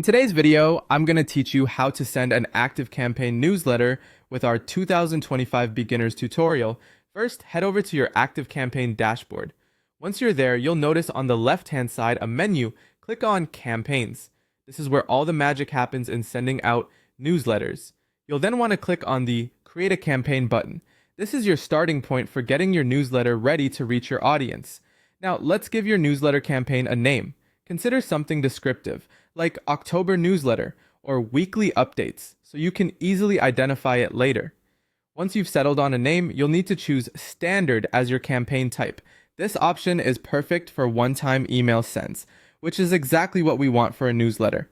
In today's video, I'm going to teach you how to send an ActiveCampaign newsletter with our 2025 Beginners tutorial. First, head over to your ActiveCampaign dashboard. Once you're there, you'll notice on the left-hand side a menu. Click on Campaigns. This is where all the magic happens in sending out newsletters. You'll then want to click on the Create a Campaign button. This is your starting point for getting your newsletter ready to reach your audience. Now, let's give your newsletter campaign a name. Consider something descriptive, like October newsletter or weekly updates, so you can easily identify it later. Once you've settled on a name, you'll need to choose Standard as your campaign type. This option is perfect for one-time email sends, which is exactly what we want for a newsletter.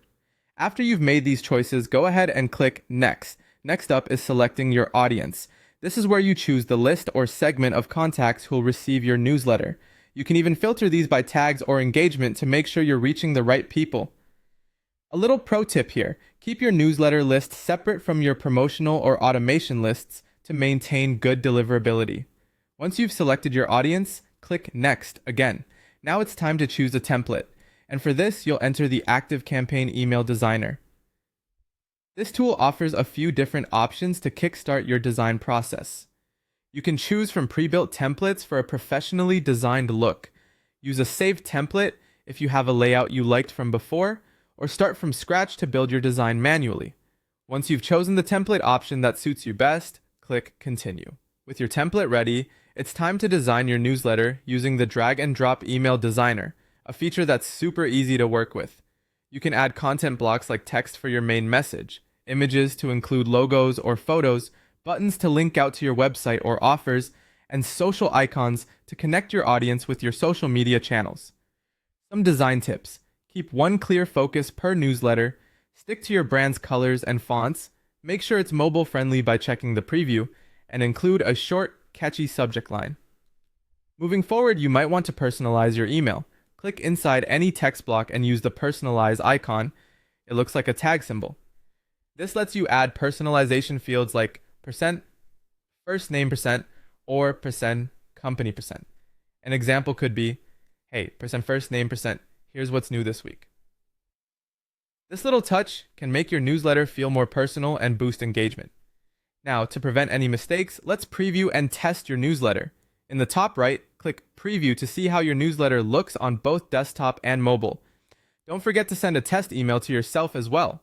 After you've made these choices, go ahead and click Next. Next up is selecting your audience. This is where you choose the list or segment of contacts who will receive your newsletter. You can even filter these by tags or engagement to make sure you're reaching the right people. A little pro tip here, keep your newsletter list separate from your promotional or automation lists to maintain good deliverability. Once you've selected your audience, click Next again. Now it's time to choose a template, and for this you'll enter the ActiveCampaign Email Designer. This tool offers a few different options to kickstart your design process. You can choose from pre-built templates for a professionally designed look. Use a saved template if you have a layout you liked from before, or start from scratch to build your design manually. Once you've chosen the template option that suits you best, click Continue. With your template ready, it's time to design your newsletter using the Drag and Drop Email Designer, a feature that's super easy to work with. You can add content blocks like text for your main message, images to include logos or photos, buttons to link out to your website or offers, and social icons to connect your audience with your social media channels. Some design tips. Keep one clear focus per newsletter, stick to your brand's colors and fonts, make sure it's mobile friendly by checking the preview, and include a short, catchy subject line. Moving forward, you might want to personalize your email. Click inside any text block and use the personalize icon. It looks like a tag symbol. This lets you add personalization fields like %, first name %, or % company %. An example could be, hey, % first name %, here's what's new this week. This little touch can make your newsletter feel more personal and boost engagement. Now, to prevent any mistakes, let's preview and test your newsletter. In the top right, click Preview to see how your newsletter looks on both desktop and mobile. Don't forget to send a test email to yourself as well.